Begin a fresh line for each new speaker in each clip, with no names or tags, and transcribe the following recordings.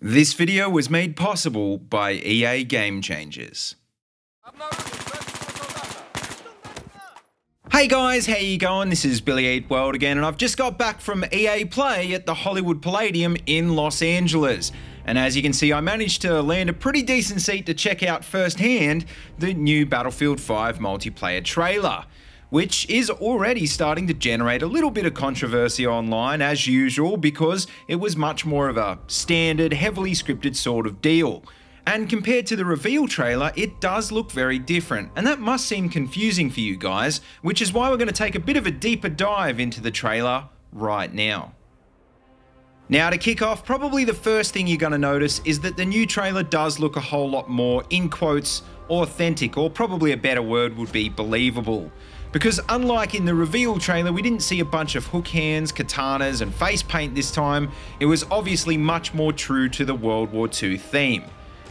This video was made possible by EA Game Changers. Hey guys, how you going? This is BillyEatWorld again, and I've just got back from EA Play at the Hollywood Palladium in Los Angeles. And as you can see, I managed to land a pretty decent seat to check out firsthand the new Battlefield 5 multiplayer trailer, which is already starting to generate a little bit of controversy online as usual because it was much more of a standard, heavily scripted sort of deal. And compared to the reveal trailer, it does look very different, and that must seem confusing for you guys, which is why we're going to take a bit of a deeper dive into the trailer right now. Now to kick off, probably the first thing you're going to notice is that the new trailer does look a whole lot more, in quotes, authentic, or probably a better word would be believable. Because unlike in the reveal trailer, we didn't see a bunch of hook hands, katanas, and face paint this time. It was obviously much more true to the World War II theme.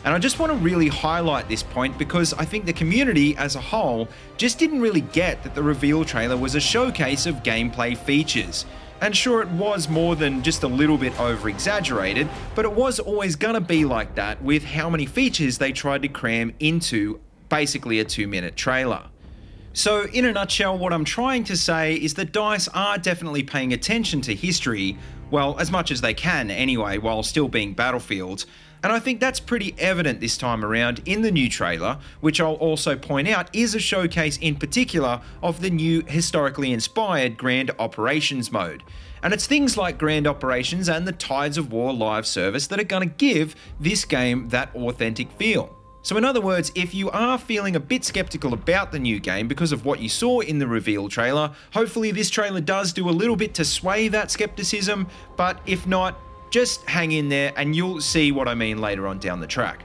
And I just want to really highlight this point because I think the community as a whole just didn't really get that the reveal trailer was a showcase of gameplay features. And sure, it was more than just a little bit over-exaggerated, but it was always gonna be like that with how many features they tried to cram into basically a 2-minute trailer. So in a nutshell, what I'm trying to say is that DICE are definitely paying attention to history, well, as much as they can anyway, while still being Battlefield. And I think that's pretty evident this time around in the new trailer, which I'll also point out is a showcase in particular of the new historically inspired Grand Operations mode. And it's things like Grand Operations and the Tides of War live service that are going to give this game that authentic feel. So in other words, if you are feeling a bit skeptical about the new game because of what you saw in the reveal trailer, hopefully this trailer does do a little bit to sway that skepticism, but if not, just hang in there and you'll see what I mean later on down the track.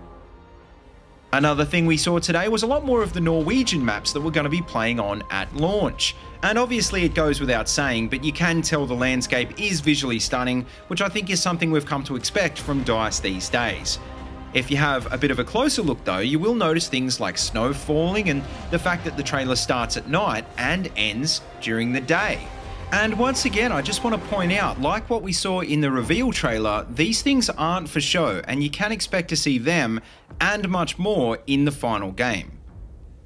Another thing we saw today was a lot more of the Norwegian maps that we're going to be playing on at launch. And obviously it goes without saying, but you can tell the landscape is visually stunning, which I think is something we've come to expect from DICE these days. If you have a bit of a closer look though, you will notice things like snow falling and the fact that the trailer starts at night and ends during the day. And once again, I just want to point out, like what we saw in the reveal trailer, these things aren't for show, and you can expect to see them and much more in the final game.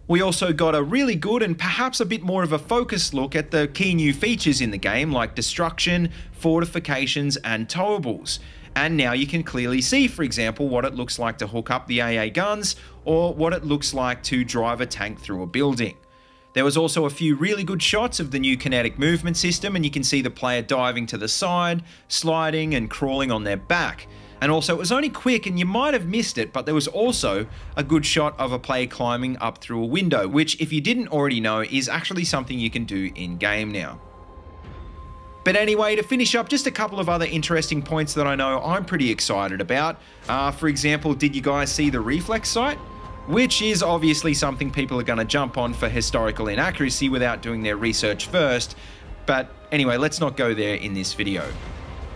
We also got a really good and perhaps a bit more of a focused look at the key new features in the game, like destruction, fortifications, and towables. And now you can clearly see, for example, what it looks like to hook up the AA guns, or what it looks like to drive a tank through a building. There was also a few really good shots of the new kinetic movement system, and you can see the player diving to the side, sliding and crawling on their back. And also it was only quick and you might have missed it, but there was also a good shot of a player climbing up through a window, which if you didn't already know is actually something you can do in game now. But anyway, to finish up, just a couple of other interesting points that I know I'm pretty excited about. For example, did you guys see the reflex sight? Which is obviously something people are going to jump on for historical inaccuracy without doing their research first. But anyway, let's not go there in this video.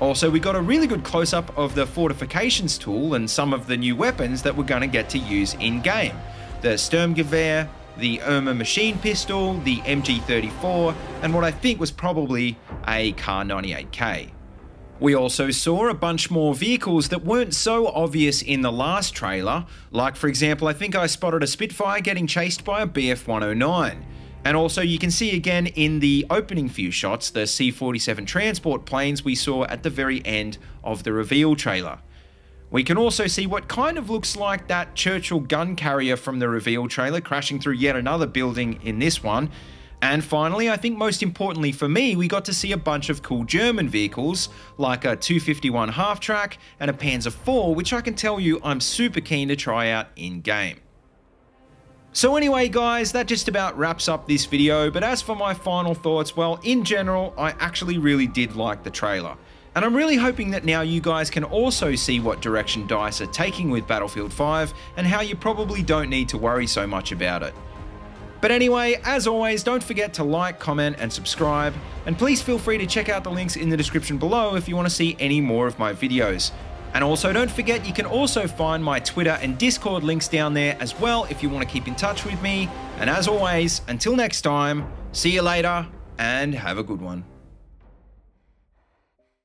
Also, we got a really good close-up of the fortifications tool and some of the new weapons that we're going to get to use in-game. The Sturmgewehr, the Irma machine pistol, the MG34, and what I think was probably a Kar 98K. We also saw a bunch more vehicles that weren't so obvious in the last trailer, like for example, I think I spotted a Spitfire getting chased by a BF-109. And also you can see again in the opening few shots, the C-47 transport planes we saw at the very end of the reveal trailer. We can also see what kind of looks like that Churchill gun carrier from the reveal trailer crashing through yet another building in this one. And finally, I think most importantly for me, we got to see a bunch of cool German vehicles, like a 251 half-track and a Panzer IV, which I can tell you I'm super keen to try out in-game. So anyway guys, that just about wraps up this video, but as for my final thoughts, well, in general, I actually really did like the trailer. And I'm really hoping that now you guys can also see what direction DICE are taking with Battlefield 5 and how you probably don't need to worry so much about it. But anyway, as always, don't forget to like, comment, and subscribe, and please feel free to check out the links in the description below if you want to see any more of my videos. And also don't forget you can also find my Twitter and Discord links down there as well if you want to keep in touch with me. And as always, until next time, see you later and have a good one.